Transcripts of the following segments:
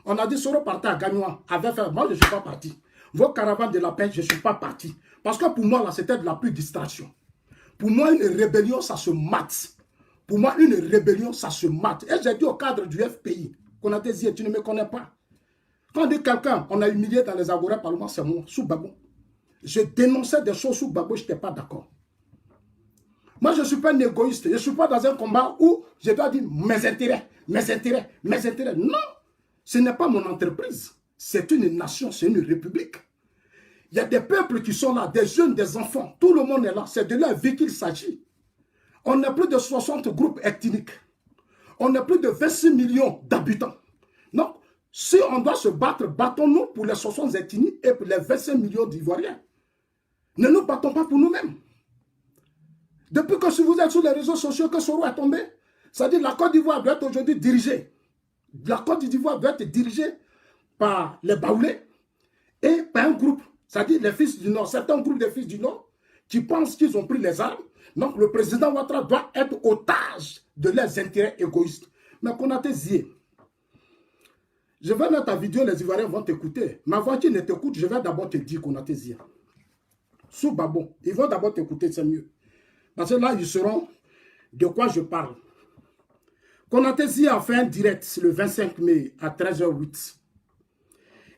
On a dit Soro partait à Gagnoua, avait fait. Moi, je ne suis pas parti. Vos caravanes de la paix, je ne suis pas parti. Parce que pour moi, là, c'était de la pure distraction. Pour moi, une rébellion, ça se mate. Pour moi, une rébellion, ça se mate. Et j'ai dit au cadre du FPI, qu'on a dit, tu ne me connais pas. Quand on dit quelqu'un, on a humilié dans les agorés parlement, c'est moi, sous Gbagbo. Je dénonçais des choses sous Gbagbo, je n'étais pas d'accord. Moi, je ne suis pas un égoïste. Je ne suis pas dans un combat où je dois dire mes intérêts, mes intérêts, mes intérêts. Non, ce n'est pas mon entreprise. C'est une nation, c'est une république. Il y a des peuples qui sont là, des jeunes, des enfants. Tout le monde est là. C'est de leur vie qu'il s'agit. On a plus de 60 groupes ethniques. On a plus de 26 millions d'habitants. Donc, si on doit se battre, battons-nous pour les 60 ethnies et pour les 25 millions d'Ivoiriens. Ne nous battons pas pour nous-mêmes. Depuis que si vous êtes sur les réseaux sociaux que Soro est tombé, ça dit que la Côte d'Ivoire doit être aujourd'hui dirigée. La Côte d'Ivoire doit être dirigée par les Baoulés et par un groupe, c'est-à-dire les fils du Nord, certains groupes des fils du Nord qui pensent qu'ils ont pris les armes. Donc le président Ouattara doit être otage de leurs intérêts égoïstes. Mais Konaté Zié, je vais mettre ta vidéo, les Ivoiriens vont t'écouter. Ma voix qui ne t'écoute, je vais d'abord te dire Konaté Zié. Sous Babo, ils vont d'abord t'écouter, c'est mieux. Parce que là, ils sauront de quoi je parle. Konaté Zié a fait un direct le 25 mai à 13h08.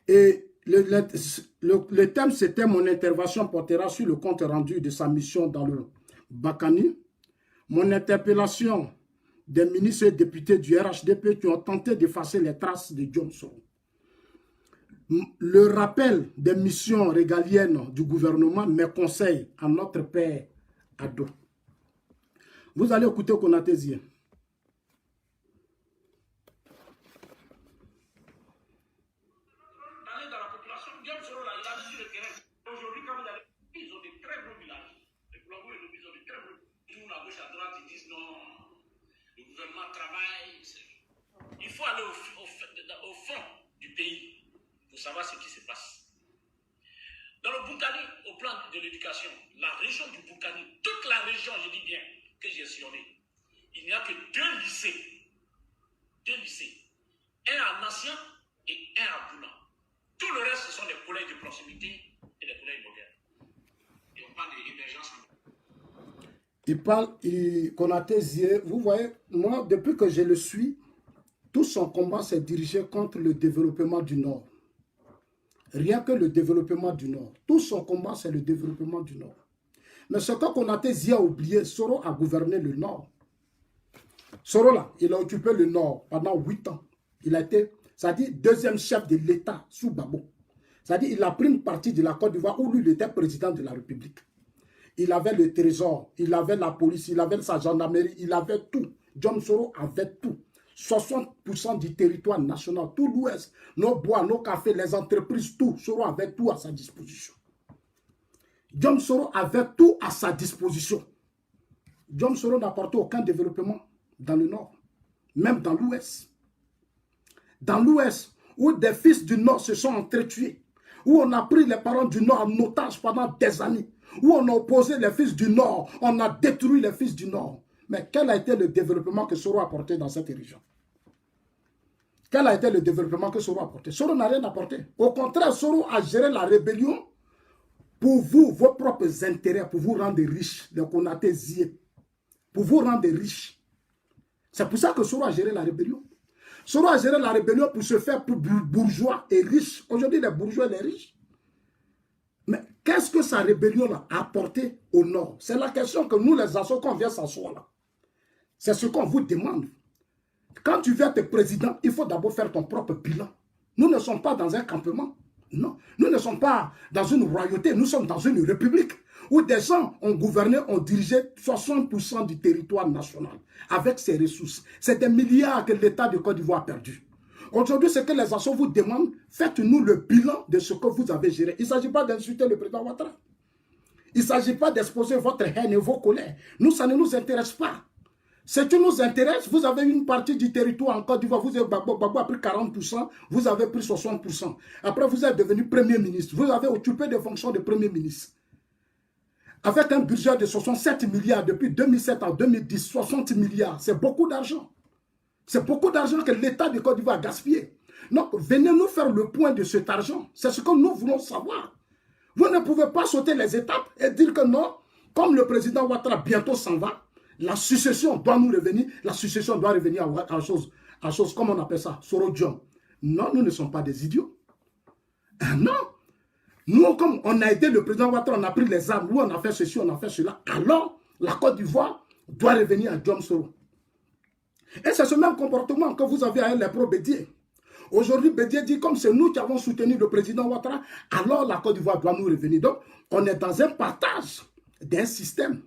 Et le thème, c'était mon intervention portera sur le compte rendu de sa mission dans le Bakani. Mon interpellation des ministres et députés du RHDP qui ont tenté d'effacer les traces de John Soro. Le rappel des missions régaliennes du gouvernement, mes conseils à notre père Ado. Vous allez écouter Konaté Zié. Il faut aller au fond du pays pour savoir ce qui se passe. Dans le Boukani, au plan de l'éducation, la région du Boukani, toute la région, je dis bien, que j'ai sillonné, il n'y a que deux lycées. Un à Nassien et un à Bouna. Tout le reste, ce sont des collèges de proximité et des collèges modernes. Et on parle d'émergence. Il parle, Konaté Zié, vous voyez, moi, depuis que je le suis, tout son combat s'est dirigé contre le développement du Nord. Rien que le développement du Nord. Tout son combat, c'est le développement du Nord. Mais ce que Konaté Zié a oublié, Soro a gouverné le Nord. Soro, là, il a occupé le Nord pendant 8 ans. Il a été, c'est-à-dire, deuxième chef de l'État sous Gbagbo. C'est-à-dire, il a pris une partie de la Côte d'Ivoire où lui, il était président de la République. Il avait le trésor, il avait la police, il avait sa gendarmerie, il avait tout. John Soro avait tout. 60% du territoire national, tout l'Ouest, nos bois, nos cafés, les entreprises, tout. Soro avait tout à sa disposition. John Soro avait tout à sa disposition. John Soro n'apportait aucun développement dans le Nord, même dans l'Ouest. Dans l'Ouest, où des fils du Nord se sont entretués, où on a pris les parents du Nord en otage pendant des années, où on a opposé les fils du Nord, on a détruit les fils du Nord. Mais quel a été le développement que Soro a apporté dans cette région? Quel a été le développement que Soro a apporté? Soro n'a rien apporté. Au contraire, Soro a géré la rébellion pour vous, vos propres intérêts, pour vous rendre riches, les Konaté Zié, pour vous rendre riches. C'est pour ça que Soro a géré la rébellion. Soro a géré la rébellion pour se faire bourgeois et riche. Aujourd'hui, les bourgeois et les riches. Mais qu'est-ce que sa rébellion a apporté au Nord? C'est la question que nous, les assos, quand on vient s'asseoir là, c'est ce qu'on vous demande. Quand tu viens être président, il faut d'abord faire ton propre bilan. Nous ne sommes pas dans un campement. Non. Nous ne sommes pas dans une royauté. Nous sommes dans une république où des gens ont gouverné, ont dirigé 60% du territoire national avec ses ressources. C'est des milliards que l'État de Côte d'Ivoire a perdu. Aujourd'hui, ce que les assos vous demandent, faites-nous le bilan de ce que vous avez géré. Il ne s'agit pas d'insulter le président Ouattara. Il ne s'agit pas d'exposer votre haine et vos colères. Nous, ça ne nous intéresse pas. Ce qui nous intéresse, vous avez une partie du territoire en Côte d'Ivoire, vous avez Gbagbo a pris 40%, vous avez pris 60%. Après, vous êtes devenu Premier ministre. Vous avez occupé des fonctions de Premier ministre. Avec un budget de 67 milliards depuis 2007 à 2010, 60 milliards, c'est beaucoup d'argent. C'est beaucoup d'argent que l'État de Côte d'Ivoire a gaspillé. Donc, venez nous faire le point de cet argent. C'est ce que nous voulons savoir. Vous ne pouvez pas sauter les étapes et dire que non, comme le président Ouattara bientôt s'en va, la succession doit nous revenir, la succession doit revenir à chose, comme on appelle ça, Sorodium. Non, nous ne sommes pas des idiots. Non. Nous, comme on a aidé le président Ouattara, on a pris les armes, nous on a fait ceci, on a fait cela, alors la Côte d'Ivoire doit revenir à Diom Soro. Et c'est ce même comportement que vous avez avec les pro-Bédier. Aujourd'hui, Bédier dit, comme c'est nous qui avons soutenu le président Ouattara, alors la Côte d'Ivoire doit nous revenir. Donc, on est dans un partage d'un système.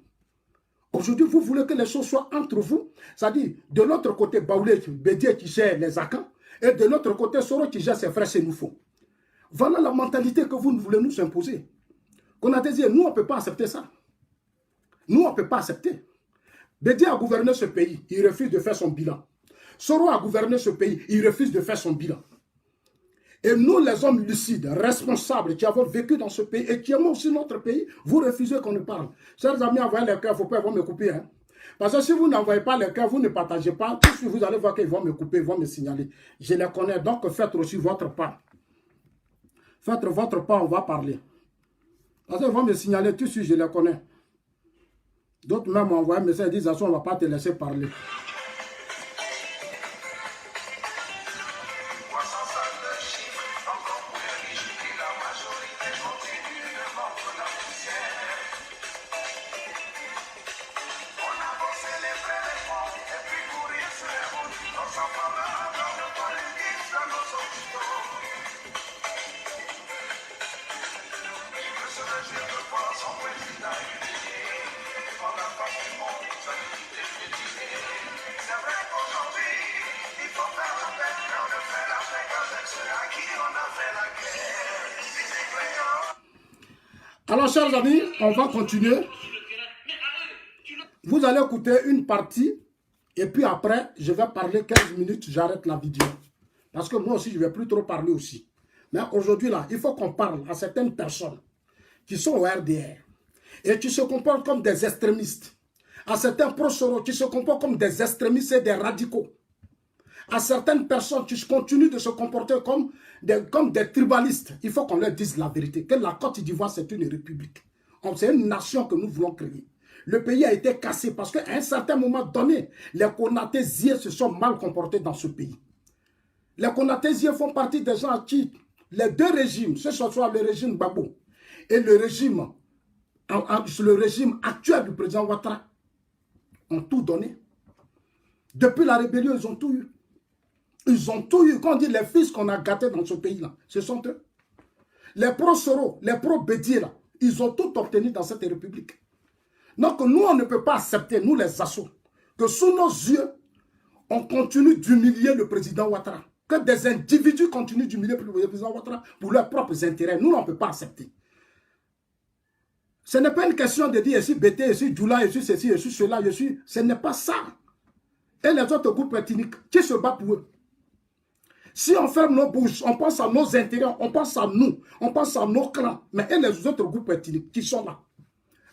Aujourd'hui, vous voulez que les choses soient entre vous. C'est-à-dire, de l'autre côté, Baoulé, Bédier qui gère les Akans, et de l'autre côté, Soro qui gère ses frères Sénoufo. Voilà la mentalité que vous voulez nous imposer. Qu'on a dit, nous, on ne peut pas accepter ça. Nous, on ne peut pas accepter. Bédier a gouverné ce pays, il refuse de faire son bilan. Soro a gouverné ce pays, il refuse de faire son bilan. Et nous, les hommes lucides, responsables, qui avons vécu dans ce pays et qui aimons aussi notre pays, vous refusez qu'on nous parle. Chers amis, envoyez les cœurs, il ne faut pas me couper. Hein. Parce que si vous n'envoyez pas les cœurs, vous ne partagez pas, tout de suite vous allez voir qu'ils vont me couper, ils vont me signaler. Je les connais, donc faites aussi votre part. Faites votre part, on va parler. Parce qu'ils vont me signaler, tout de suite je les connais. D'autres même m'envoient un message et disent, on ne va pas te laisser parler. Alors, chers amis, on va continuer. Vous allez écouter une partie et puis après, je vais parler 15 minutes, j'arrête la vidéo. Parce que moi aussi, je ne vais plus trop parler aussi. Mais aujourd'hui, là, il faut qu'on parle à certaines personnes qui sont au RDR et qui se comportent comme des extrémistes. À certains pro-Soro qui se comportent comme des extrémistes et des radicaux. À certaines personnes qui continuent de se comporter comme des tribalistes. Il faut qu'on leur dise la vérité, que la Côte d'Ivoire, c'est une république. C'est une nation que nous voulons créer. Le pays a été cassé parce qu'à un certain moment donné, les Konatésiens se sont mal comportés dans ce pays. Les Konatésiens font partie des gens à qui les deux régimes, ce soit le régime Gbagbo et le régime actuel du président Ouattara, ont tout donné. Depuis la rébellion, ils ont tout eu. Ils ont tout eu. Quand on dit les fils qu'on a gâtés dans ce pays-là, ce sont eux. Les pro-Soro, les pro-Bédier, ils ont tout obtenu dans cette république. Donc nous, on ne peut pas accepter, nous les assauts, que sous nos yeux, on continue d'humilier le président Ouattara. Que des individus continuent d'humilier le président Ouattara pour leurs propres intérêts. Nous, on ne peut pas accepter. Ce n'est pas une question de dire, je suis Bété, je suis Djoula, je suis ceci, je suis cela, je suis... Ce n'est pas ça. Et les autres groupes ethniques, qui se battent pour eux? Si on ferme nos bouches, on pense à nos intérêts, on pense à nous, on pense à nos clans. Mais et les autres groupes ethniques qui sont là,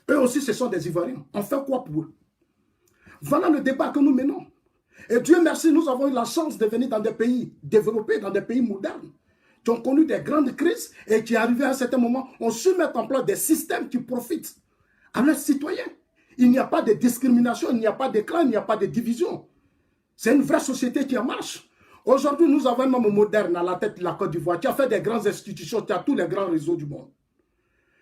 eux aussi, ce sont des Ivoiriens. On fait quoi pour eux? Voilà le débat que nous menons. Et Dieu merci, nous avons eu la chance de venir dans des pays développés, dans des pays modernes, qui ont connu des grandes crises et qui, arrivés à un certain moment, ont su mettre en place des systèmes qui profitent à leurs citoyens. Il n'y a pas de discrimination, il n'y a pas de clan, il n'y a pas de division. C'est une vraie société qui en marche. Aujourd'hui, nous avons un homme moderne à la tête de la Côte d'Ivoire qui a fait des grandes institutions, qui a tous les grands réseaux du monde.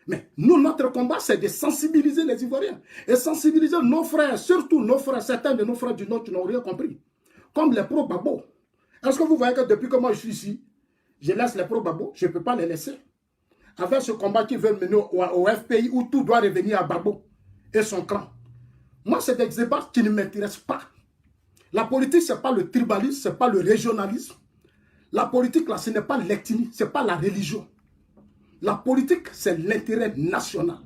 Mais nous, notre combat, c'est de sensibiliser les Ivoiriens. Et sensibiliser nos frères, surtout nos frères, certains de nos frères du Nord qui n'ont rien compris. Comme les pro-Babo. Est-ce que vous voyez que depuis que moi je suis ici, je laisse les pro-Babo? Je ne peux pas les laisser. Avec ce combat qu'ils veulent mener au FPI où tout doit revenir à Babo et son clan. Moi, c'est des débats qui ne m'intéressent pas. La politique, ce n'est pas le tribalisme, ce n'est pas le régionalisme. La politique, là, ce n'est pas l'ethnie, ce n'est pas la religion. La politique, c'est l'intérêt national.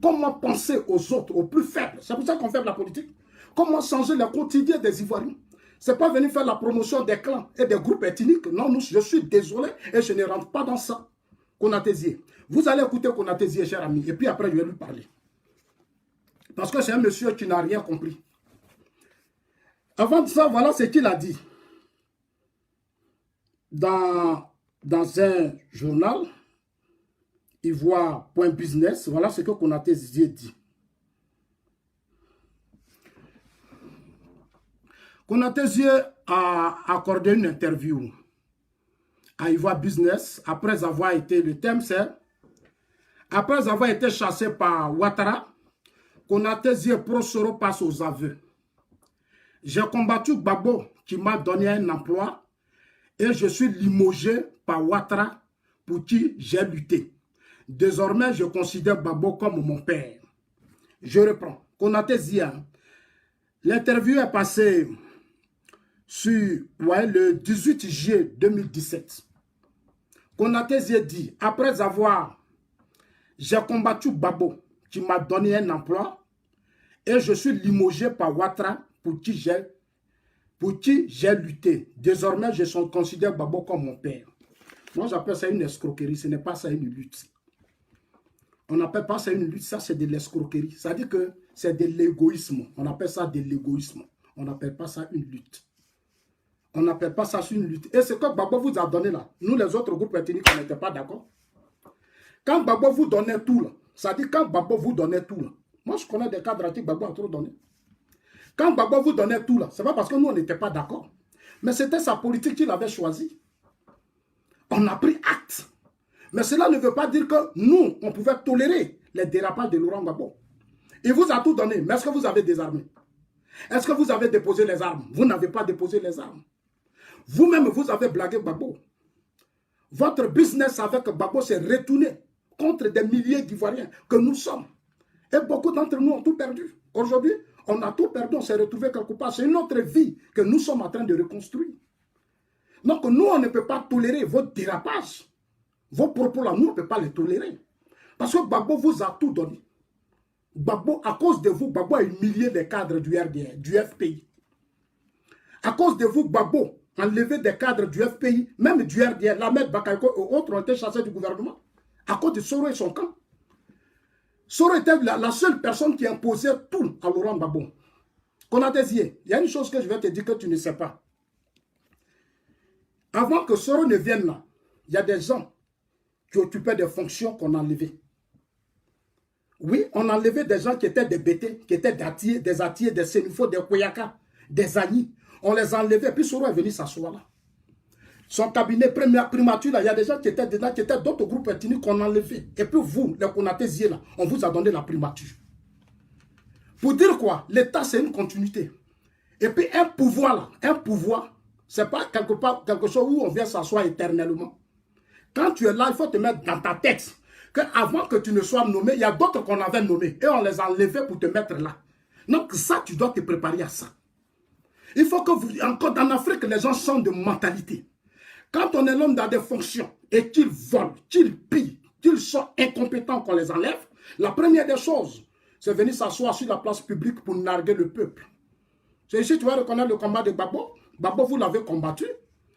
Comment penser aux autres, aux plus faibles? C'est pour ça qu'on fait de la politique. Comment changer le quotidien des Ivoiriens? Ce n'est pas venir faire la promotion des clans et des groupes ethniques. Non, je suis désolé et je ne rentre pas dans ça. Konatésier. Vous allez écouter Konatésier, cher ami, et puis après, je vais lui parler. Parce que c'est un monsieur qui n'a rien compris. Avant de ça, voilà ce qu'il a dit. dans un journal, Ivoire.business, voilà ce que Konaté Zizier dit. Konaté Zizier a accordé une interview à Ivoire Business après avoir été, le thème c'est, après avoir été chassé par Ouattara, Konaté Zizier pro-Soro passe aux aveux. J'ai combattu Gbagbo qui m'a donné un emploi et je suis limogé par Ouattara pour qui j'ai lutté. Désormais, je considère Gbagbo comme mon père. Je reprends. Konaté Zizier, l'interview est passée sur le 18 juillet 2017. Konaté Zizier dit, après avoir, j'ai combattu Gbagbo qui m'a donné un emploi et je suis limogé par Ouattara pour qui j'ai lutté. Désormais, je considère Gbagbo comme mon père. Moi, j'appelle ça une escroquerie, ce n'est pas ça une lutte. On n'appelle pas ça une lutte, ça c'est de l'escroquerie. Ça veut dire que c'est de l'égoïsme. On appelle ça de l'égoïsme. On n'appelle pas ça une lutte. On n'appelle pas ça une lutte. Et ce que Gbagbo vous a donné là, nous les autres groupes ethniques, on n'était pas d'accord. Quand Gbagbo vous donnait tout là, ça dit quand Gbagbo vous donnait tout là, moi je connais des cadres à qui Gbagbo a trop donné. Quand Gbagbo vous donnait tout là, c'est pas parce que nous on n'était pas d'accord. Mais c'était sa politique qu'il avait choisie. On a pris acte. Mais cela ne veut pas dire que nous, on pouvait tolérer les dérapages de Laurent Gbagbo. Il vous a tout donné, mais est-ce que vous avez désarmé? Est-ce que vous avez déposé les armes? Vous n'avez pas déposé les armes. Vous-même, vous avez blagué Gbagbo. Votre business avec Gbagbo s'est retourné contre des milliers d'Ivoiriens que nous sommes. Et beaucoup d'entre nous ont tout perdu. Aujourd'hui, on a tout perdu, on s'est retrouvé quelque part. C'est une autre vie que nous sommes en train de reconstruire. Donc nous, on ne peut pas tolérer votre dérapage. Vos propos là, nous, on ne peut pas les tolérer. Parce que Gbagbo vous a tout donné. Gbagbo, à cause de vous, Gbagbo a humilié les cadres du RDR, du FPI. À cause de vous, Gbagbo a enlevé des cadres du FPI, même du RDR, Lamed Bakayoko et autres ont été chassés du gouvernement. À cause de Soro et son camp. Soro était la seule personne qui imposait tout à Laurent Gbagbo. Konaté Zizier, il y a une chose que je vais te dire que tu ne sais pas. Avant que Soro ne vienne là, il y a des gens qui occupaient des fonctions qu'on a enlevées. Oui, on a enlevé des gens qui étaient des Bété, qui étaient des Atiers, des Sénifo, des Koyaka, des Agni. On les a enlevés, puis Soro est venu s'asseoir là. Son cabinet primature, là, il y a des gens qui étaient dedans, qui étaient d'autres groupes ethniques qu'on a enlevés. Et puis vous, les Konaté Zizier, là, on vous a donné la primature. Pour dire quoi? L'État, c'est une continuité. Et puis un pouvoir, là, c'est pas quelque chose où on vient s'asseoir éternellement. Quand tu es là, il faut te mettre dans ta tête qu'avant que tu ne sois nommé, il y a d'autres qu'on avait nommés et on les a enlevés pour te mettre là. Donc ça, tu dois te préparer à ça. Il faut que vous, encore en Afrique, les gens changent de mentalité. Quand on est l'homme dans des fonctions et qu'ils volent, qu'ils pillent, qu'ils sont incompétents, qu'on les enlève, la première des choses, c'est venir s'asseoir sur la place publique pour narguer le peuple. C'est ici, tu vas reconnaître le combat de Gbagbo. Gbagbo, vous l'avez combattu.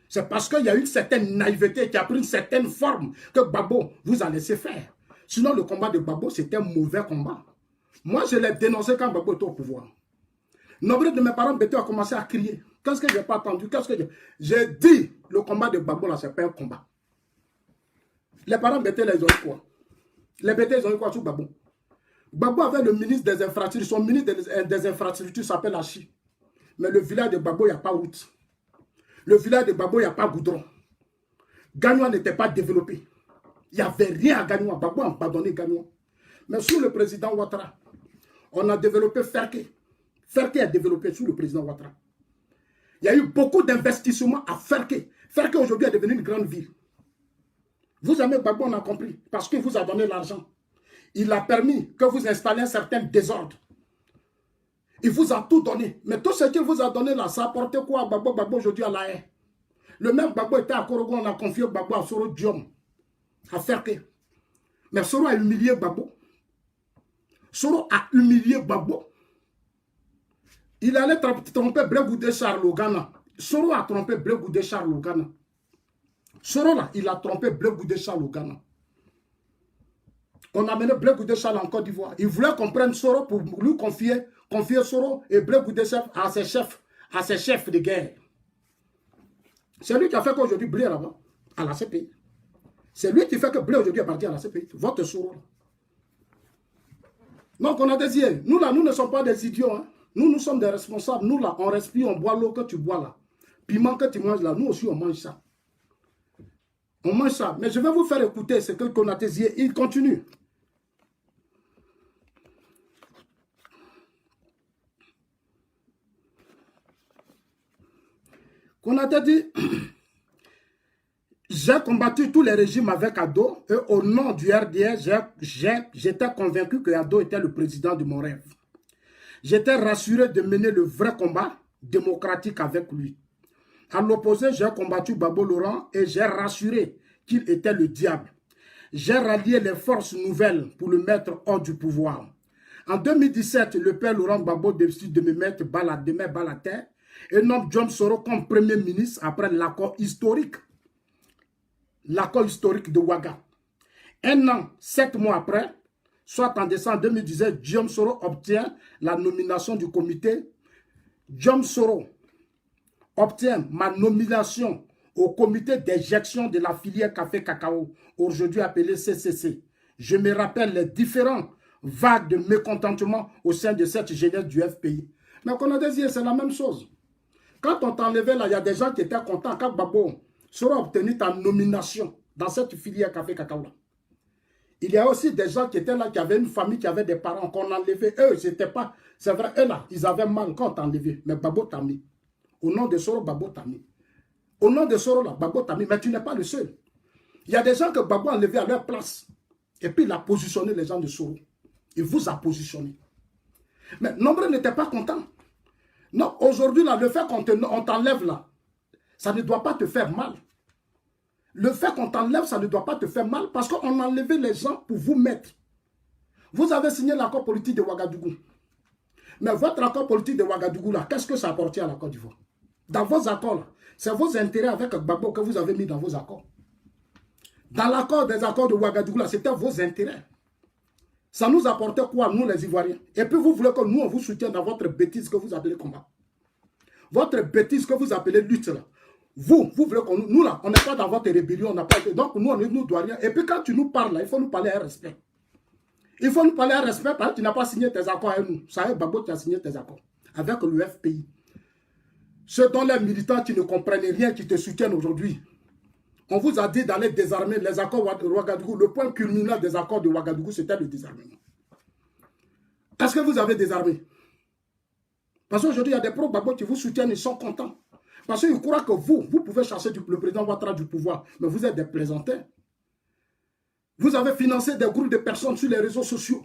C'est parce qu'il y a une certaine naïveté qui a pris une certaine forme que Gbagbo vous a laissé faire. Sinon, le combat de Gbagbo, c'était un mauvais combat. Moi, je l'ai dénoncé quand Gbagbo était au pouvoir. Nombre de mes parents Bété a commencé à crier. Qu'est-ce que je n'ai pas entendu? J'ai dit, le combat de Gbagbo, là, ce n'est pas un combat. Les parents Bété, là, ils ont eu quoi? Les Bété, ils ont eu quoi sur Gbagbo? Gbagbo avait le ministre des infrastructures. Son ministre des infrastructures s'appelle Hachi. Mais le village de Gbagbo, il n'y a pas route. Le village de Gbagbo, il n'y a pas goudron. Gagnoua n'était pas développé. Il n'y avait rien à Gagnoua. Gbagbo a abandonné Gagnoua. Mais sous le président Ouattara, on a développé Ferké. Ferké a développé sous le président Ouattara. Il y a eu beaucoup d'investissements à Ferké. Ferké aujourd'hui est devenu une grande ville. Vous avez Gbagbo, on a compris. Parce qu'il vous a donné l'argent. Il a permis que vous installiez un certain désordre. Il vous a tout donné. Mais tout ce qu'il vous a donné là, ça a apporté quoi à Gbagbo? Gbagbo aujourd'hui à la haie. Le même Gbagbo était à Korogo, on a confié Gbagbo à Soro Diom, à Ferké. Mais Soro a humilié Gbagbo. Soro a humilié Gbagbo. Il allait tromper Blé Charles au Ghana. Soro a trompé Blé Charles au Ghana. Soro là, il a trompé Blé Charles au Ghana. On a mené Blé Charles en Côte d'Ivoire. Il voulait qu'on prenne Soro pour lui confier Soro et Blé à ses chefs de guerre. C'est lui qui a fait qu'aujourd'hui Blé est là-bas, à la CPI. C'est lui qui fait que Blé aujourd'hui est parti à la CPI. Votre Soro. Donc on a des yeux. Nous là, nous ne sommes pas des idiots. Hein. Nous sommes des responsables. Nous là, on respire, on boit l'eau que tu bois là. Piment que tu manges là, nous aussi on mange ça. On mange ça. Mais je vais vous faire écouter ce que Konaté Zié, il continue. Konaté dit, j'ai combattu tous les régimes avec Ado et au nom du RDS, j'étais convaincu que Ado était le président de mon rêve. J'étais rassuré de mener le vrai combat démocratique avec lui. À l'opposé, j'ai combattu Babo Laurent et j'ai rassuré qu'il était le diable. J'ai rallié les forces nouvelles pour le mettre hors du pouvoir. En 2017, le père Laurent Gbagbo décide de me mettre balle à terre et nomme John Soro comme premier ministre après l'accord historique. L'accord historique de Ouaga. Un an, 7 mois après, soit en décembre 2017, John Soro obtient la nomination du comité. John Soro obtient ma nomination au comité d'éjection de la filière café-cacao, aujourd'hui appelé CCC. Je me rappelle les différentes vagues de mécontentement au sein de cette jeunesse du FPI. Mais qu'on a dit, c'est la même chose. Quand on t'enlevait là, il y a des gens qui étaient contents quand Babo sera obtenu ta nomination dans cette filière café-cacao. Il y a aussi des gens qui étaient là, qui avaient une famille, qui avaient des parents qu'on enlevait. Eux, c'était pas... C'est vrai, eux là, ils avaient mal quand on t'enlevait. Mais Babo t'a mis. Au nom de Soro, Babo t'a mis. Au nom de Soro, là, Babo t'a mis. Mais tu n'es pas le seul. Il y a des gens que Babo a enlevés à leur place. Et puis il a positionné les gens de Soro. Il vous a positionné. Mais nombreux n'étaient pas contents. Non, aujourd'hui, là, le fait qu'on t'enlève là, ça ne doit pas te faire mal. Le fait qu'on t'enlève, ça ne doit pas te faire mal parce qu'on a enlevé les gens pour vous mettre. Vous avez signé l'accord politique de Ouagadougou. Mais votre accord politique de Ouagadougou, là, qu'est-ce que ça apporte à la Côte d'Ivoire? Dans vos accords, là, c'est vos intérêts avec Gbagbo que vous avez mis dans vos accords. Dans l'accord des accords de Ouagadougou, là, c'était vos intérêts. Ça nous apportait quoi, nous les Ivoiriens? Et puis vous voulez que nous, on vous soutienne dans votre bêtise que vous appelez combat. Votre bêtise que vous appelez lutte, là. Vous voulez qu'on nous là, on n'est pas dans votre rébellion, on n'a pas été. Donc nous, on ne nous doit rien. Et puis quand tu nous parles, là, il faut nous parler à respect. Il faut nous parler à respect parce que tu n'as pas signé tes accords avec nous. Ça y est, Babo, tu as signé tes accords avec le FPI. Ceux dont les militants qui ne comprennent rien, qui te soutiennent aujourd'hui. On vous a dit d'aller désarmer les accords de Ouagadougou. Le point culminant des accords de Ouagadougou, c'était le désarmement. Est-ce que vous avez désarmé? Parce qu'aujourd'hui, il y a des pro-Gbagbo qui vous soutiennent, ils sont contents. Parce qu'ils croient que vous pouvez chasser le président Ouattara du pouvoir. Mais vous êtes des plaisantins. Vous avez financé des groupes de personnes sur les réseaux sociaux.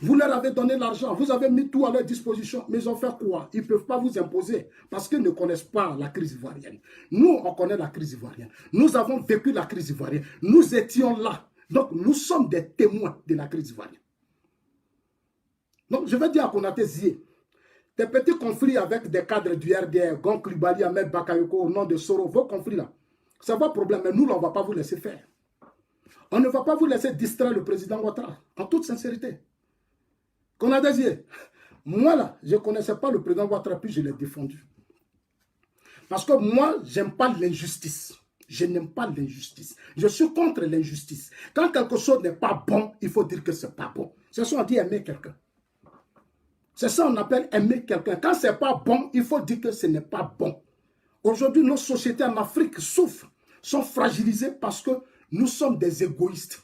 Vous leur avez donné l'argent. Vous avez mis tout à leur disposition. Mais ils ont fait quoi? Ils ne peuvent pas vous imposer. Parce qu'ils ne connaissent pas la crise ivoirienne. Nous, on connaît la crise ivoirienne. Nous avons vécu la crise ivoirienne. Nous étions là. Donc, nous sommes des témoins de la crise ivoirienne. Donc, je vais dire à Konaté Zié, des petits conflits avec des cadres du RDR, Gon Klibali, Ahmed Bakayoko, au nom de Soro, vos conflits là, c'est votre problème, mais nous, là, on ne va pas vous laisser faire. On ne va pas vous laisser distraire le président Ouattara, en toute sincérité. Qu'on a désiré. Moi, là, je ne connaissais pas le président Ouattara, puis je l'ai défendu. Parce que moi, je n'aime pas l'injustice. Je n'aime pas l'injustice. Je suis contre l'injustice. Quand quelque chose n'est pas bon, il faut dire que ce n'est pas bon. C'est ça qu'on dit aimer quelqu'un. C'est ça qu'on appelle aimer quelqu'un. Quand ce n'est pas bon, il faut dire que ce n'est pas bon. Aujourd'hui, nos sociétés en Afrique souffrent, sont fragilisées parce que nous sommes des égoïstes.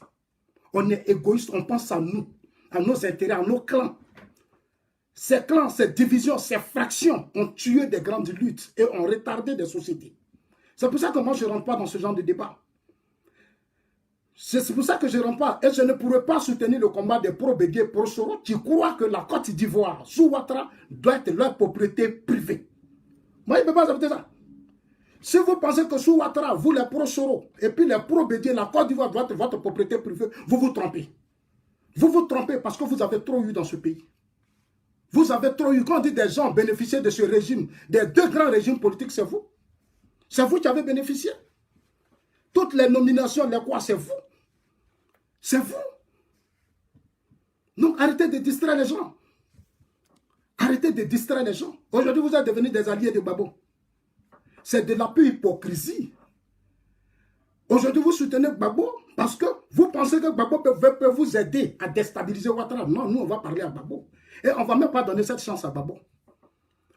On est égoïste, on pense à nous, à nos intérêts, à nos clans. Ces clans, ces divisions, ces fractions ont tué des grandes luttes et ont retardé des sociétés. C'est pour ça que moi, je ne rentre pas dans ce genre de débat. C'est pour ça que je ne rentre pas. Et je ne pourrais pas soutenir le combat des pro-Bégué, pro-Soro, qui croient que la Côte d'Ivoire, sous Ouattara, doit être leur propriété privée. Moi, je ne peux pas accepter ça. Si vous pensez que sous Ouattara, vous les pro-Soro, et puis les pro-Bégué, la Côte d'Ivoire doit être votre propriété privée, vous vous trompez. Vous vous trompez parce que vous avez trop eu dans ce pays. Vous avez trop eu. Quand on dit des gens bénéficier de ce régime, des deux grands régimes politiques, c'est vous. C'est vous qui avez bénéficié. Toutes les nominations, les quoi, c'est vous. C'est vous. Donc arrêtez de distraire les gens. Arrêtez de distraire les gens. Aujourd'hui, vous êtes devenus des alliés de Babo. c'est de la pure hypocrisie. Aujourd'hui, vous soutenez Gbagbo parce que vous pensez que Gbagbo peut vous aider à déstabiliser Ouattara. Non, nous, on va parler à Gbagbo. Et on ne va même pas donner cette chance à Gbagbo.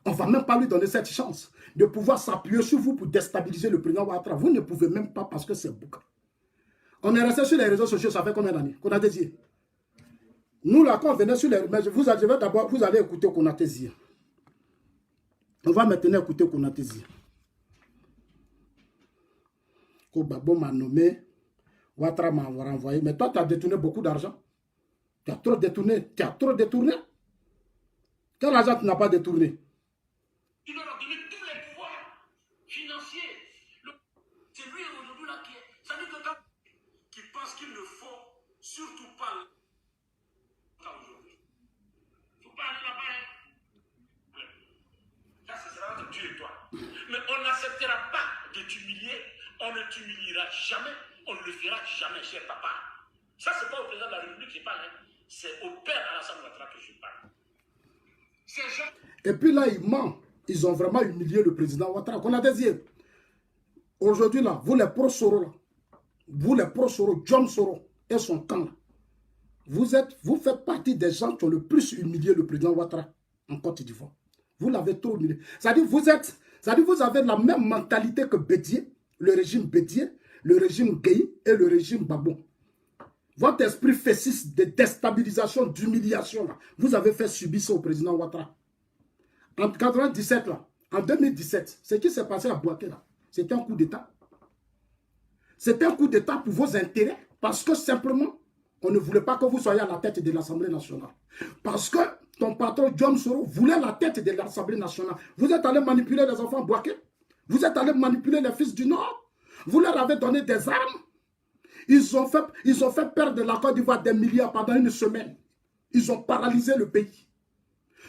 On ne va même pas lui donner cette chance de pouvoir s'appuyer sur vous pour déstabiliser le président Ouattara. Vous ne pouvez même pas parce que c'est Bouka. On est resté sur les réseaux sociaux, ça fait combien d'années qu'on a désiré? Nous, là, quand on venait sur les réseaux, vous allez écouter Konaté. On va maintenant écouter Konaté. Gbagbo m'a nommé, Ouattara m'a renvoyé. Mais toi, tu as détourné beaucoup d'argent. Tu as trop détourné. Tu as trop détourné. Quel argent tu n'as pas détourné? Tu leur as donné tous les pouvoirs financiers. C'est lui aujourd'hui là qui est. Ça dit que quand qui pense qu'il ne faut surtout pas aujourd'hui. Il ne faut pas aller là-bas. Hein. Ça, ce sera entre Dieu et toi. Mais on n'acceptera pas de t'humilier. On ne t'humiliera jamais. On ne le fera jamais, cher papa. Ça, ce n'est pas au président de la République que je parle. Hein. C'est au père Alassane Ouattara que je parle. Et puis là, ils mentent. Ils ont vraiment humilié le président Ouattara. Qu'on a désiré. Aujourd'hui, là, vous les pro-Soro, là, vous les pro-Soro, John Soro et son camp, là, vous faites partie des gens qui ont le plus humilié le président Ouattara en Côte d'Ivoire. Vous l'avez trop humilié. C'est-à-dire, vous avez la même mentalité que Bédié, le régime Bédié, le régime Gueye et le régime Gbagbo. Votre esprit fessiste de déstabilisation, d'humiliation, vous avez fait subir ça au président Ouattara. En 1997, là, en 2017, ce qui s'est passé à Bouaké, là, c'était un coup d'État. C'était un coup d'État pour vos intérêts, parce que simplement, on ne voulait pas que vous soyez à la tête de l'Assemblée nationale. Parce que ton patron, John Soro, voulait la tête de l'Assemblée nationale. Vous êtes allé manipuler les enfants Bouaké. Vous êtes allé manipuler les fils du Nord. Vous leur avez donné des armes. Ils ont fait perdre la Côte d'Ivoire des milliards pendant une semaine. Ils ont paralysé le pays.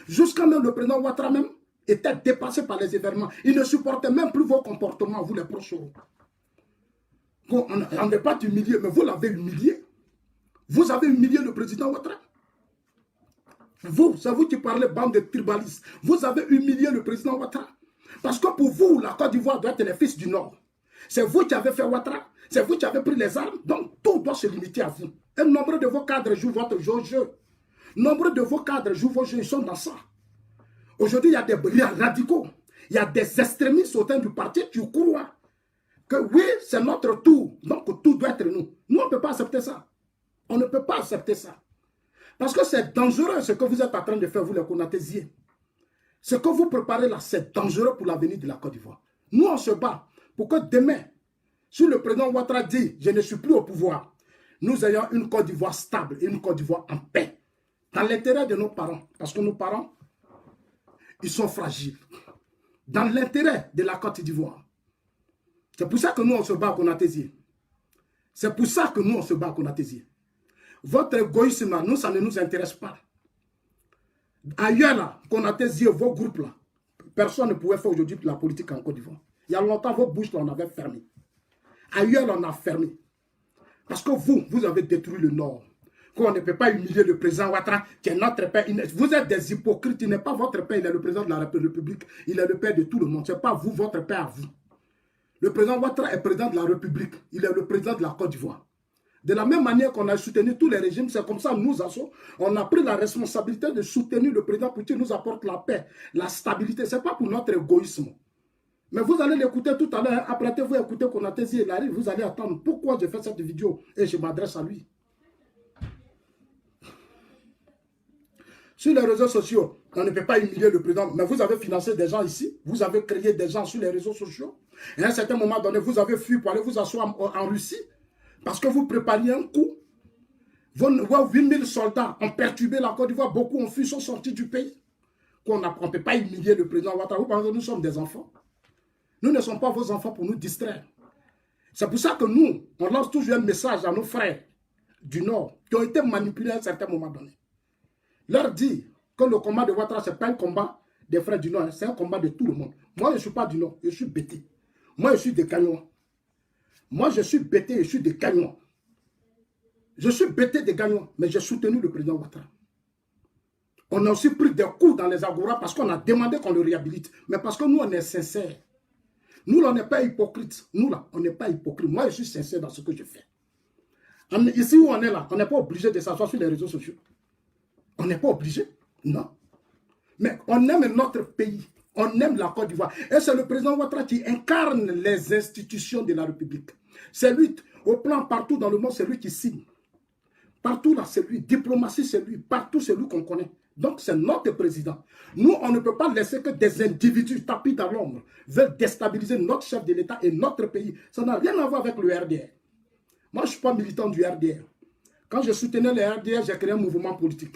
Jusqu'à même le président Ouattara même était dépassé par les événements. Il ne supportait même plus vos comportements, vous les proches. On n'est pas humilié, mais vous l'avez humilié. Vous avez humilié le président Ouattara. Vous, c'est vous qui parlez bande de tribalistes. Vous avez humilié le président Ouattara. Parce que pour vous, la Côte d'Ivoire doit être les fils du Nord. C'est vous qui avez fait Ouattara. C'est vous qui avez pris les armes. Donc tout doit se limiter à vous. Et nombre de vos cadres jouent votre jeu. Nombre de vos cadres jouent vos jeux. Ils sont dans ça. Aujourd'hui, il y a des radicaux. Il y a des extrémistes au sein du parti qui croient que oui, c'est notre tour. Donc tout doit être nous. Nous, on ne peut pas accepter ça. On ne peut pas accepter ça. Parce que c'est dangereux ce que vous êtes en train de faire, vous les Konatésiens. Ce que vous préparez là, c'est dangereux pour l'avenir de la Côte d'Ivoire. Nous, on se bat pour que demain, si le président Ouattara dit « je ne suis plus au pouvoir », nous ayons une Côte d'Ivoire stable et une Côte d'Ivoire en paix. Dans l'intérêt de nos parents. Parce que nos parents, ils sont fragiles. Dans l'intérêt de la Côte d'Ivoire. C'est pour ça que nous, on se bat à Konatésiens. C'est pour ça que nous, on se bat à Konatésiens. Votre égoïsme, nous, ça ne nous intéresse pas. Ailleurs, là, Konatésiens, vos groupes, là, personne ne pouvait faire aujourd'hui la politique en Côte d'Ivoire. Il y a longtemps, vos bouches, là, on avait fermé. Ailleurs, là, on a fermé. Parce que vous avez détruit le Nord. Qu'on ne peut pas humilier le président Ouattara, qui est notre père. Vous êtes des hypocrites. Il n'est pas votre père, il est le président de la République. Il est le père de tout le monde. Ce n'est pas vous, votre père à vous. Le président Ouattara est président de la République. Il est le président de la Côte d'Ivoire. De la même manière qu'on a soutenu tous les régimes, c'est comme ça nous on a pris la responsabilité de soutenir le président pour qu'il nous apporte la paix, la stabilité. Ce n'est pas pour notre égoïsme. Mais vous allez l'écouter tout à l'heure. Après, vous écoutez Konatési, il arrive, vous allez attendre pourquoi j'ai fait cette vidéo et je m'adresse à lui. Sur les réseaux sociaux, on ne peut pas humilier le président, mais vous avez financé des gens ici, vous avez créé des gens sur les réseaux sociaux. Et à un certain moment donné, vous avez fui pour aller vous asseoir en Russie, parce que vous prépariez un coup. 8 000 soldats ont perturbé la Côte d'Ivoire, beaucoup ont fui, sont sortis du pays. On ne peut pas humilier le président Ouattara. Vous pensez que nous sommes des enfants? Nous ne sommes pas vos enfants pour nous distraire. C'est pour ça que nous, on lance toujours un message à nos frères du Nord qui ont été manipulés à un certain moment donné. Leur dire que le combat de Ouattara, ce n'est pas un combat des frères du Nord, c'est un combat de tout le monde. Moi, je ne suis pas du Nord, je suis Bété. Moi, je suis des Gagnois. Moi, je suis Bété, je suis des Gagnois. Je suis Bété des Gagnois, mais j'ai soutenu le président Ouattara. On a aussi pris des coups dans les agoras parce qu'on a demandé qu'on le réhabilite. Mais parce que nous, on est sincères. Nous, là, on n'est pas hypocrite. Nous, là, on n'est pas hypocrite. Moi, je suis sincère dans ce que je fais. Ici où on est là, on n'est pas obligé de s'asseoir sur les réseaux sociaux. On n'est pas obligé. Non. Mais on aime notre pays. On aime la Côte d'Ivoire. Et c'est le président Ouattara qui incarne les institutions de la République. C'est lui, au plan partout dans le monde, c'est lui qui signe. Partout là, c'est lui. Diplomatie, c'est lui. Partout, c'est lui qu'on connaît. Donc, c'est notre président. Nous, on ne peut pas laisser que des individus tapis dans l'ombre veulent déstabiliser notre chef de l'État et notre pays. Ça n'a rien à voir avec le RDR. Moi, je ne suis pas militant du RDR. Quand je soutenais le RDR, j'ai créé un mouvement politique.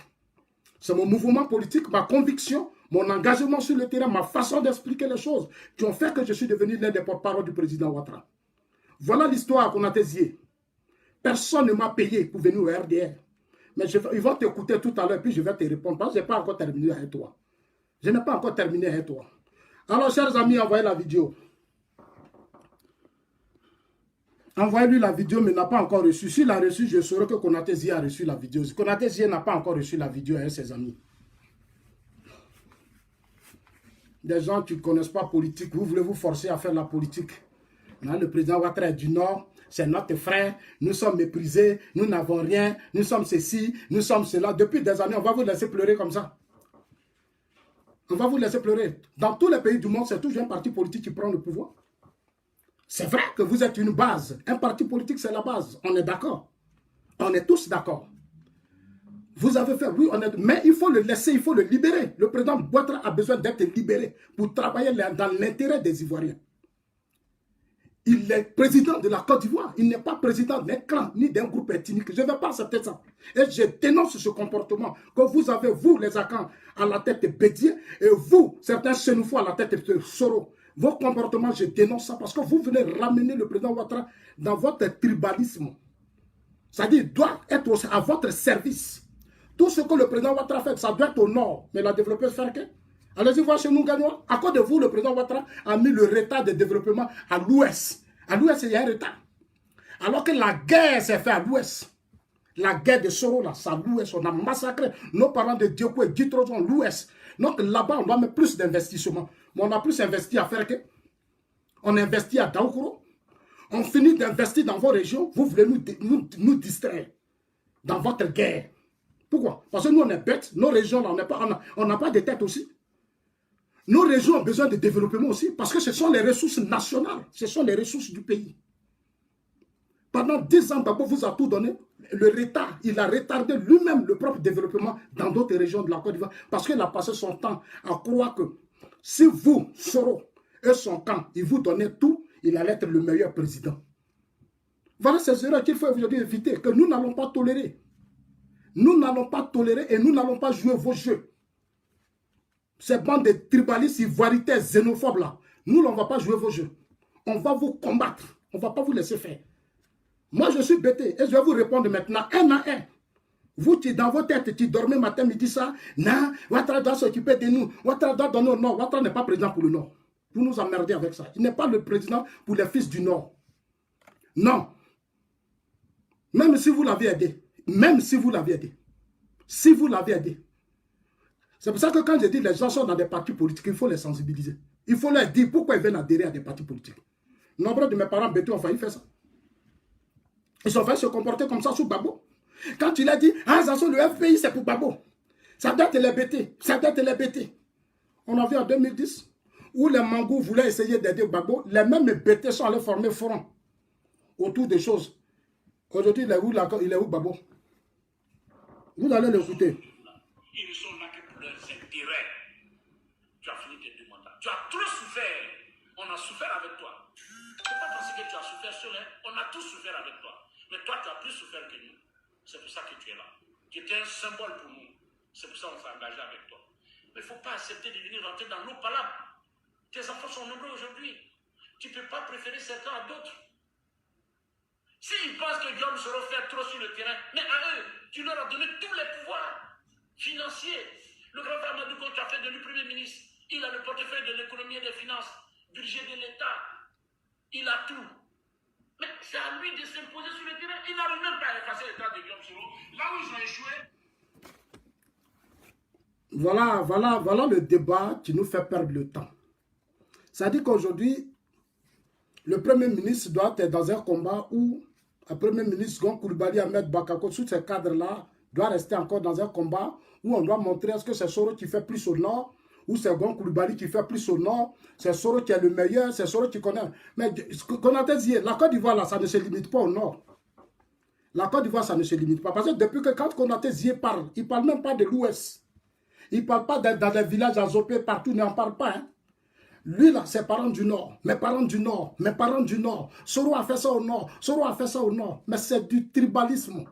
C'est mon mouvement politique, ma conviction, mon engagement sur le terrain, ma façon d'expliquer les choses qui ont fait que je suis devenu l'un des porte-parole du président Ouattara. Voilà l'histoire qu'on a tésée. Personne ne m'a payé pour venir au RDR. Mais ils vont t'écouter tout à l'heure, puis je vais te répondre. Parce que je n'ai pas encore terminé avec toi. Je n'ai pas encore terminé avec toi. Alors, chers amis, envoyez la vidéo. Envoyez-lui la vidéo, mais n'a pas encore reçu. S'il a reçu, je saurai que Konaté Zie a reçu la vidéo. Konaté Zie n'a pas encore reçu la vidéo avec ses amis. Des gens qui ne connaissent pas politique, vous voulez vous forcer à faire la politique. Là, le président Ouattara est du Nord, c'est notre frère, nous sommes méprisés, nous n'avons rien, nous sommes ceci, nous sommes cela. Depuis des années, on va vous laisser pleurer comme ça. On va vous laisser pleurer. Dans tous les pays du monde, c'est toujours un parti politique qui prend le pouvoir. C'est vrai que vous êtes une base. Un parti politique, c'est la base. On est d'accord. On est tous d'accord. Vous avez fait, oui, mais il faut le laisser, il faut le libérer. Le président Ouattara a besoin d'être libéré pour travailler dans l'intérêt des Ivoiriens. Il est président de la Côte d'Ivoire. Il n'est pas président d'un clan ni d'un groupe ethnique. Je ne vais pas accepter ça. Et je dénonce ce comportement que vous avez, vous, les Akans, à la tête de Bédier, et vous, certains Sénoufos, à la tête de Soro. Vos comportements, je dénonce ça parce que vous venez ramener le président Ouattara dans votre tribalisme. C'est-à-dire, il doit être à votre service. Tout ce que le président Ouattara fait, ça doit être au nord. Mais la développeuse faire que? Allez-y voir chez nous, Gagnois. À cause de vous, le président Ouattara a mis le retard de développement à l'ouest. À l'ouest, il y a un retard. Alors que la guerre s'est faite à l'ouest. La guerre de Soro, là, c'est à l'ouest. On a massacré nos parents de Diokou et Guitrojon, l'ouest. Donc là-bas, on doit mettre plus d'investissement. Mais on a plus investi à faire que? On investit à Daoukoro. On finit d'investir dans vos régions. Vous voulez nous distraire dans votre guerre. Pourquoi? Parce que nous, on est bêtes. Nos régions, là, on n'a pas de tête aussi. Nos régions ont besoin de développement aussi. Parce que ce sont les ressources nationales. Ce sont les ressources du pays. Pendant 10 ans, Gbagbo vous a tout donné. Le retard, il a retardé lui-même le propre développement dans d'autres régions de la Côte d'Ivoire. Parce qu'il a passé son temps à croire que si vous, Soro, et son camp, il vous donnait tout, il allait être le meilleur président. Voilà ces erreurs qu'il faut aujourd'hui éviter, que nous n'allons pas tolérer. Nous n'allons pas tolérer et nous n'allons pas jouer vos jeux. Ces bandes de tribalistes, ivoirités, xénophobes là, nous, on ne va pas jouer vos jeux. On va vous combattre. On ne va pas vous laisser faire. Moi, je suis bêté et je vais vous répondre maintenant, un à un. Vous qui, dans vos têtes, qui dormez matin, midi, ça, non, Ouattara doit s'occuper de nous. Ouattara doit donner au Nord. Ouattara n'est pas président pour le Nord. Vous nous emmerdez avec ça. Il n'est pas le président pour les fils du Nord. Non. Même si vous l'avez aidé. Même si vous l'avez aidé. Si vous l'avez aidé. C'est pour ça que quand je dis les gens sont dans des partis politiques, il faut les sensibiliser. Il faut leur dire pourquoi ils viennent adhérer à des partis politiques. Nombre de mes parents bêtés ont failli faire ça. Ils ont failli se comporter comme ça sous Gbagbo. Quand il a dit, ah, ça le FPI, c'est pour Gbagbo. Ça doit être les bêtés. Ça doit être les bêtés. On a vu en 2010, où les Mangous voulaient essayer d'aider Gbagbo, les mêmes bêtés sont allés former front autour des choses. Aujourd'hui, il est où Gbagbo? Vous allez l'écouter. Ils ne sont là que pour leurs intérêts. Tu as fini tes 2 mandats. Tu as trop souffert. On a souffert avec toi. Il ne faut pas penser que tu as souffert seul. On a tous souffert avec toi. Mais toi, tu as plus souffert que nous. C'est pour ça que tu es là. Tu étais un symbole pour nous. C'est pour ça qu'on s'est engagé avec toi. Mais il ne faut pas accepter de venir rentrer dans nos palabres. Tes enfants sont nombreux aujourd'hui. Tu ne peux pas préférer certains à d'autres. S'ils pensent que Guillaume Soro fait trop sur le terrain, mais à eux, tu leur as donné tous les pouvoirs financiers. Le grand frère Amadou, quand tu as fait de lui Premier ministre, il a le portefeuille de l'économie et des finances, budget de l'État. Il a tout. Mais c'est à lui de s'imposer sur le terrain. Il n'arrive même pas à effacer l'état de Guillaume Soro. Là où ils ont échoué. Voilà le débat qui nous fait perdre le temps. Ça dit qu'aujourd'hui, Le Premier ministre doit être dans un combat où le Premier ministre Gon Coulibaly, Ahmed Bakako, tous ces cadres-là, doit rester encore dans un combat où on doit montrer est-ce que c'est Soro qui fait plus au nord, ou c'est Gon Coulibaly qui fait plus au nord, c'est Soro qui est le meilleur, c'est Soro qui connaît. Mais Konaté dit, la Côte d'Ivoire, là, ça ne se limite pas au nord. La Côte d'Ivoire, ça ne se limite pas. Parce que depuis que quand Konaté Zié parle, il ne parle même pas de l'Ouest. Il ne parle pas dans des villages azopés partout, il n'en parle pas. Hein. Lui, là, ses parents du Nord, mes parents du Nord, mes parents du Nord. Soro a fait ça au Nord, Soro a fait ça au Nord. Mais c'est du tribalisme.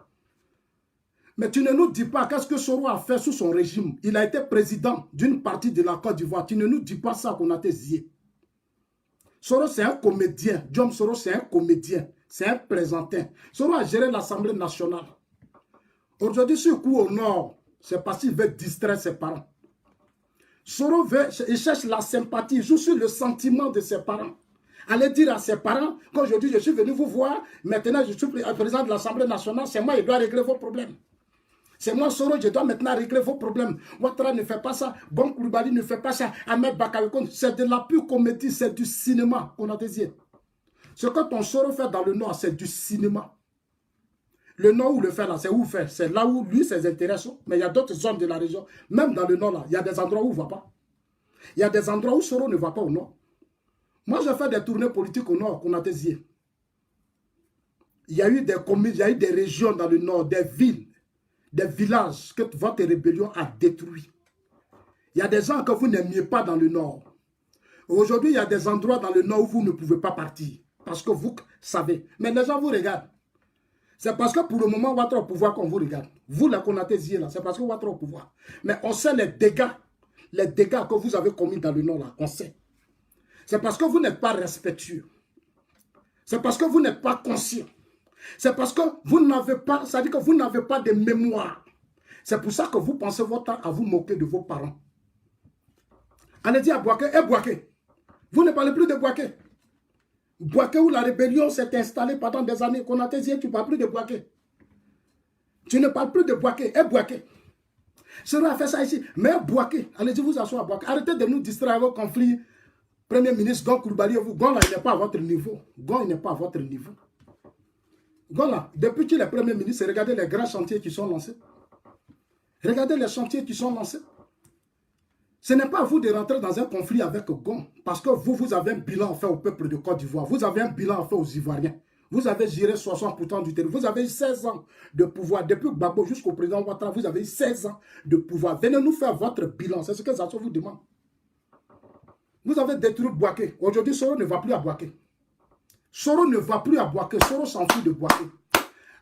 Mais tu ne nous dis pas qu'est-ce que Soro a fait sous son régime. Il a été président d'une partie de la Côte d'Ivoire. Tu ne nous dis pas ça qu'on a été zié. Soro, c'est un comédien. Diom Soro, c'est un comédien. C'est un plaisantin. Soro a géré l'Assemblée nationale. Aujourd'hui, ce coup au Nord, c'est parce qu'il veut distraire ses parents. Soro veut, il cherche la sympathie, il joue sur le sentiment de ses parents. Allez dire à ses parents qu'aujourd'hui je suis venu vous voir, maintenant je suis président de l'Assemblée nationale, c'est moi qui dois régler vos problèmes. C'est moi Soro, je dois maintenant régler vos problèmes. Ouattara ne fait pas ça, Gon Coulibaly ne fait pas ça, Ahmed Bakayoko, c'est de la pure comédie, c'est du cinéma qu'on a désiré. Ce que ton Soro fait dans le Nord, c'est du cinéma. Le Nord où le fait là, c'est où fait. C'est là où lui, ses intérêts sont. Mais il y a d'autres zones de la région. Même dans le Nord là, il y a des endroits où il ne va pas. Il y a des endroits où Soro ne va pas au Nord. Moi, j'ai fait des tournées politiques au Nord, qu'on a désiré. Il y a eu des communes, il y a eu des régions dans le Nord, des villes, des villages que votre rébellion a détruits. Il y a des gens que vous n'aimiez pas dans le Nord. Aujourd'hui, il y a des endroits dans le Nord où vous ne pouvez pas partir. Parce que vous savez. Mais les gens vous regardent. C'est parce que pour le moment, Ouattara au pouvoir qu'on vous regarde. Vous, les Konaté-Zié, là, c'est parce que Ouattara au pouvoir. Mais on sait les dégâts que vous avez commis dans le Nord, là, on sait. C'est parce que vous n'êtes pas respectueux. C'est parce que vous n'êtes pas conscient. C'est parce que vous n'avez pas, ça dit que vous n'avez pas de mémoire. C'est pour ça que vous pensez votre temps à vous moquer de vos parents. Allez dire à Bouaké, hé Bouaké, vous ne parlez plus de Bouaké. Bouaké où la rébellion s'est installée pendant des années. Konaté Zié, tu ne parles plus de Bouaké. Tu ne parles plus de Bouaké. Hé Bouaké. Soro a fait ça ici. Mais Bouaké, allez-y vous asseoir à Bouaké. Arrêtez de nous distraire vos conflits. Premier ministre Gon Coulibaly, Gon là, il n'est pas à votre niveau. Gon, il n'est pas à votre niveau. Gon là, depuis qu'il est Premier ministre, regardez les grands chantiers qui sont lancés. Regardez les chantiers qui sont lancés. Ce n'est pas à vous de rentrer dans un conflit avec Gon, parce que vous avez un bilan à faire au peuple de Côte d'Ivoire. Vous avez un bilan à faire aux Ivoiriens. Vous avez géré 60% du territoire. Vous avez eu 16 ans de pouvoir. Depuis Gbagbo jusqu'au président Ouattara, vous avez eu 16 ans de pouvoir. Venez nous faire votre bilan. C'est ce que Zazo vous demande. Vous avez détruit Bouaké. Aujourd'hui, Soro ne va plus à Bouaké. Soro ne va plus à Bouaké. Soro s'en fout de Bouaké.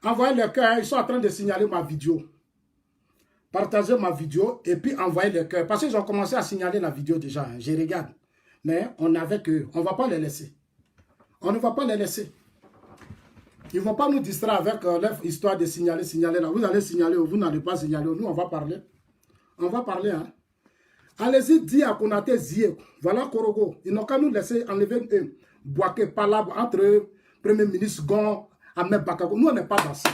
Envoyez le cœur. Ils sont en train de signaler ma vidéo. Partagez ma vidéo et puis envoyez le cœur. Parce qu'ils ont commencé à signaler la vidéo déjà. Je regarde. Mais on avait que... On ne va pas les laisser. On ne va pas les laisser. Ils ne vont pas nous distraire avec l'histoire de signaler là. Vous allez signaler ou vous n'allez pas signaler. Nous, on va parler. On va parler, hein. Allez-y, dis à Konaté Zié. Voilà Korogo. Ils n'ont qu'à nous laisser enlever Bouaké, palabre entre Premier ministre Gon, Ahmed Bakako. Nous, on n'est pas dans ça.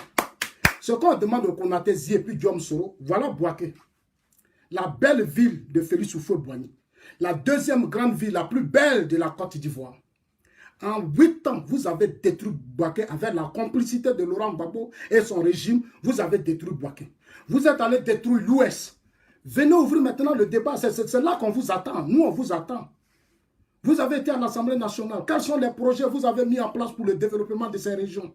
Ce qu'on demande au Konaté Zié puis Diom Soro, voilà Bouaké. La belle ville de Félix Houphouët-Boigny. La deuxième grande ville, la plus belle de la Côte d'Ivoire. En 8 ans, vous avez détruit Bouaké avec la complicité de Laurent Gbagbo et son régime. Vous avez détruit Bouaké. Vous êtes allé détruire l'Ouest. Venez ouvrir maintenant le débat. C'est là qu'on vous attend. Nous, on vous attend. Vous avez été à l'Assemblée nationale. Quels sont les projets que vous avez mis en place pour le développement de ces régions?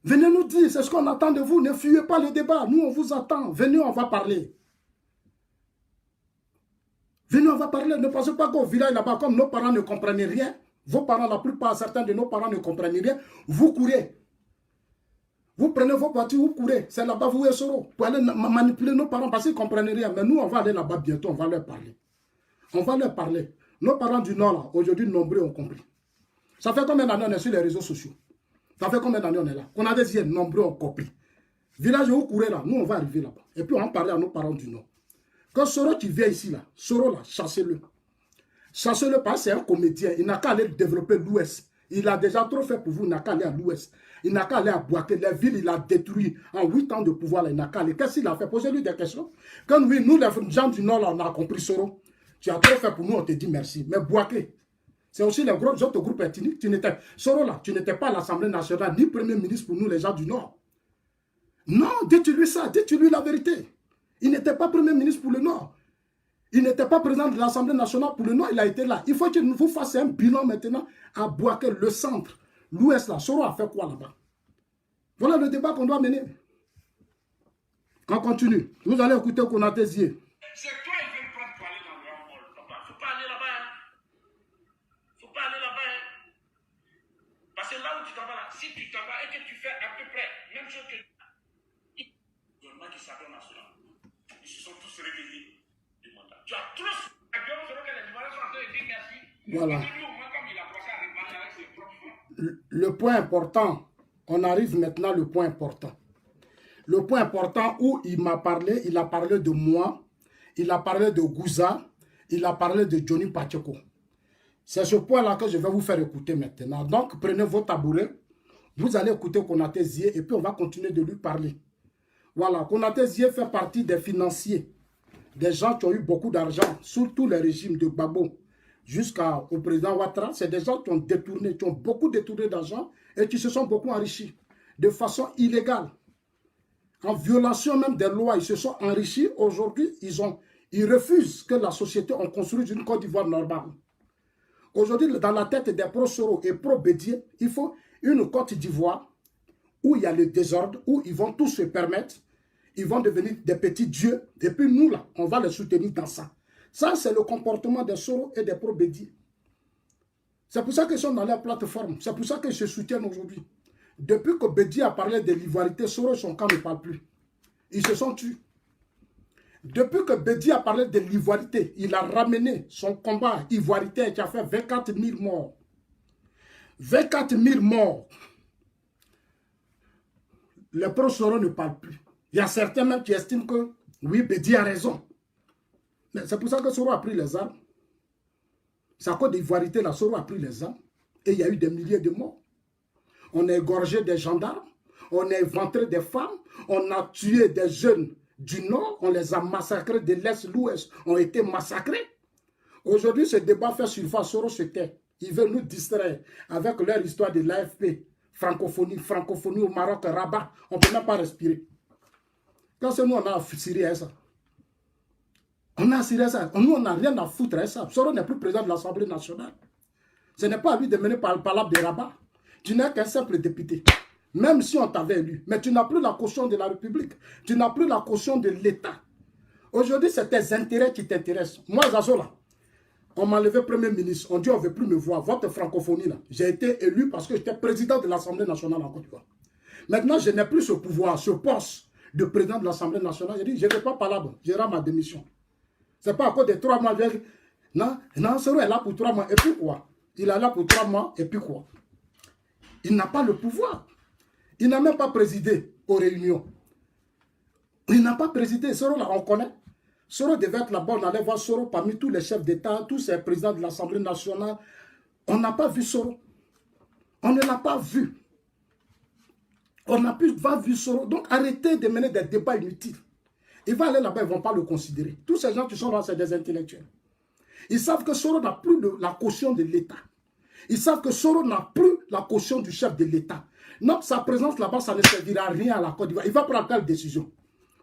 Venez nous dire, c'est ce qu'on attend de vous. Ne fuyez pas le débat. Nous, on vous attend. Venez, on va parler. Venez, on va parler. Ne pensez pas qu'au village là-bas, comme nos parents ne comprennent rien, vos parents, la plupart, certains de nos parents ne comprennent rien, vous courez. Vous prenez vos voitures, vous courez. C'est là-bas, vous et Soro. Pour aller manipuler nos parents parce qu'ils ne comprennent rien. Mais nous, on va aller là-bas bientôt, on va leur parler. On va leur parler. Nos parents du Nord, là, aujourd'hui, nombreux ont compris. Ça fait combien d'années on est sur les réseaux sociaux? Ça fait combien d'années on est là? Qu'on a des yeux, nombreux ont compris. Village où vous courez là, nous, on va arriver là-bas. Et puis, on va parler à nos parents du Nord. Quand Soro qui vient ici, là, Soro, là, chassez-le. Chassez-le parce que c'est un comédien. Il n'a qu'à aller développer l'Ouest. Il a déjà trop fait pour vous, il n'a qu'à aller à l'Ouest. Il n'a qu'à aller à Bouaké. Les villes, il a détruit en 8 ans de pouvoir, là, il n'a qu'à aller. Qu'est-ce qu'il a fait? Posez-lui des questions. Quand oui, nous, les gens du Nord, là, on a compris Soro. Tu as trop fait pour nous, on te dit merci. Mais Bouaké, C'est aussi les autres groupes ethniques. Soro là, tu n'étais pas à l'Assemblée nationale, ni Premier ministre pour nous, les gens du Nord. Non, dites-lui ça, dites-lui la vérité. Il n'était pas Premier ministre pour le Nord. Il n'était pas président de l'Assemblée nationale pour le Nord, il a été là. Il faut que vous fassiez un bilan maintenant à Bouaké, le centre, l'Ouest là. Soro a fait quoi là-bas? Voilà le débat qu'on doit mener. On continue. Vous allez écouter Konaté Zié. C'est toi, ils veulent prendre pour aller dans le Grand Hall, papa. Faut pas aller là-bas. Hein. Faut pas aller là-bas. Hein. Parce que là où tu t'en vas là, si tu t'en vas et que tu fais à peu près même chose que le gouvernement qui s'adonne à cela, ils se sont tous réveillés du mandat. Tu as trop à Guillaume selon que les Ivoiriens sont en train de dire merci. Voilà. Lui, au moins, comme il a pensé à réparer avec ses propres fonds. Le point important, on arrive maintenant au point important. Le point important où il m'a parlé, il a parlé de moi, il a parlé de Gouza, il a parlé de Johnny Pacheco. C'est ce point-là que je vais vous faire écouter maintenant. Donc, prenez vos tabourets, vous allez écouter Konaté Zié et puis on va continuer de lui parler. Voilà, Konaté Zié fait partie des financiers, des gens qui ont eu beaucoup d'argent, surtout les régimes de Gbagbo jusqu'au président Ouattara. C'est des gens qui ont détourné, qui ont beaucoup détourné d'argent et qui se sont beaucoup enrichis de façon illégale. En violation même des lois, ils se sont enrichis. Aujourd'hui, ils refusent que la société en construise une Côte d'Ivoire normale. Aujourd'hui, dans la tête des pro-Soro et pro-Bédié, il faut une Côte d'Ivoire où il y a le désordre, où ils vont tous se permettre, ils vont devenir des petits dieux. Et puis nous, là, on va les soutenir dans ça. Ça, c'est le comportement des Soro et des pro-Bédié. C'est pour ça qu'ils sont dans leur plateforme. C'est pour ça qu'ils se soutiennent aujourd'hui. Depuis que Bédié a parlé de l'ivoirité, Soro et son camp ne parlent plus. Ils se sont tués. Depuis que Bédié a parlé de l'ivoirité, il a ramené son combat ivoirité qui a fait 24 000 morts. 24 000 morts. Les pro-Soro ne parlent plus. Il y a certains même qui estiment que, oui, Bédié a raison. Mais c'est pour ça que Soro a pris les armes. C'est à cause de l'ivoirité, la Soro a pris les armes. Et il y a eu des milliers de morts. On a égorgé des gendarmes, on a éventré des femmes, on a tué des jeunes du Nord, on les a massacrés de l'Est, l'Ouest, ont été massacrés. Aujourd'hui, ce débat fait surface, Soro se tait. Ils veulent nous distraire avec leur histoire de l'AFP, francophonie au Maroc, Rabat, on ne peut même pas respirer. Quand c'est nous, on a Syrie à ça. On a Syrie à ça. Nous, on n'a rien à foutre à ça. Soro n'est plus président de l'Assemblée nationale. Ce n'est pas à lui de mener par le palabre de Rabat. Tu n'es qu'un simple député, même si on t'avait élu. Mais tu n'as plus la caution de la République. Tu n'as plus la caution de l'État. Aujourd'hui, c'est tes intérêts qui t'intéressent. Moi, Zazola, on m'a levé Premier ministre. On dit on ne veut plus me voir. Votre francophonie, là. J'ai été élu parce que j'étais président de l'Assemblée nationale en Côte d'Ivoire. Maintenant, je n'ai plus ce pouvoir, ce poste de président de l'Assemblée nationale. J'ai dit, je ne vais pas parler. Je rends ma démission. Ce n'est pas à cause des 3 mois. Non, Soro est là pour 3 mois. Et puis quoi? Il est là pour 3 mois. Et puis quoi? Il n'a pas le pouvoir. Il n'a même pas présidé aux réunions. Il n'a pas présidé. Soro, là, on connaît. Soro devait être là-bas. On allait voir Soro parmi tous les chefs d'État, tous ces présidents de l'Assemblée nationale. On n'a pas vu Soro. On ne l'a pas vu. On n'a pas vu Soro. Donc arrêtez de mener des débats inutiles. Il va aller là-bas, ils ne vont pas le considérer. Tous ces gens qui sont là, c'est des intellectuels. Ils savent que Soro n'a plus la caution de l'État. Ils savent que Soro n'a plus la caution du chef de l'État. Donc sa présence là-bas, ça ne servira à rien à la Côte d'Ivoire. Il va prendre quelle décision?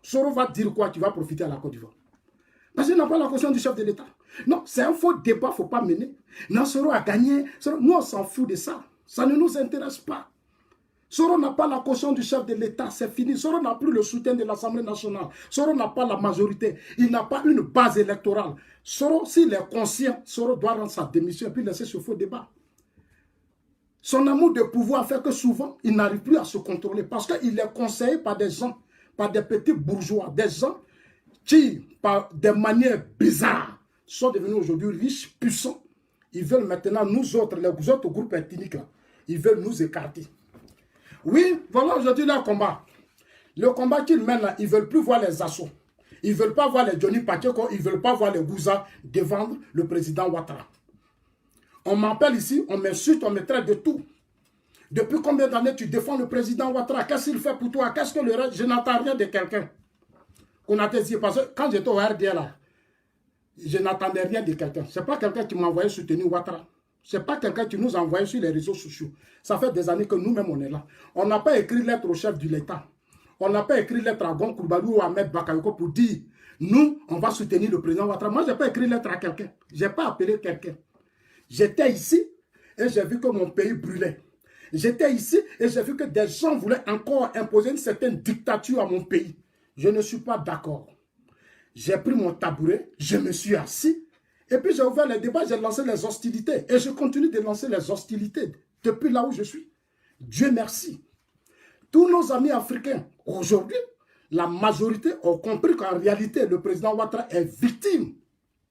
Soro va dire quoi qui va profiter à la Côte d'Ivoire? Parce qu'il n'a pas la caution du chef de l'État. Non, c'est un faux débat, il ne faut pas mener. Non, Soro a gagné. Nous, on s'en fout de ça. Ça ne nous intéresse pas. Soro n'a pas la caution du chef de l'État, c'est fini. Soro n'a plus le soutien de l'Assemblée nationale. Soro n'a pas la majorité. Il n'a pas une base électorale. Soro, s'il est conscient, Soro doit rendre sa démission et puis laisser ce faux débat. Son amour de pouvoir fait que souvent, il n'arrive plus à se contrôler parce qu'il est conseillé par des gens, par des petits bourgeois, des gens qui, par des manières bizarres, sont devenus aujourd'hui riches, puissants. Ils veulent maintenant, nous autres, les autres groupes ethniques, là, ils veulent nous écarter. Oui, voilà aujourd'hui leur combat. Le combat qu'ils mènent là, ils ne veulent plus voir les assauts. Ils ne veulent pas voir les Johnny Pacheco, ils ne veulent pas voir les Gouza défendre le président Ouattara. On m'appelle ici, on m'insulte, on me traite de tout. Depuis combien d'années tu défends le président Ouattara? Qu'est-ce qu'il fait pour toi? Qu'est-ce que le reste? Je n'entends rien de quelqu'un. Parce que quand j'étais au RDA là, je n'attendais rien de quelqu'un. Ce n'est pas quelqu'un qui m'a envoyé soutenir Ouattara. Ce n'est pas quelqu'un qui nous a envoyé sur les réseaux sociaux. Ça fait des années que nous-mêmes, on est là. On n'a pas écrit lettre au chef de l'État. On n'a pas écrit lettre à Gon Koulibaly ou à Ahmed Bakayoko pour dire, nous, on va soutenir le président Ouattara. Moi, je n'ai pas écrit lettre à quelqu'un. Je n'ai pas appelé quelqu'un. J'étais ici et j'ai vu que mon pays brûlait. J'étais ici et j'ai vu que des gens voulaient encore imposer une certaine dictature à mon pays. Je ne suis pas d'accord. J'ai pris mon tabouret, je me suis assis, et puis j'ai ouvert les débats, j'ai lancé les hostilités. Et je continue de lancer les hostilités depuis là où je suis. Dieu merci. Tous nos amis africains, aujourd'hui, la majorité ont compris qu'en réalité, le président Ouattara est victime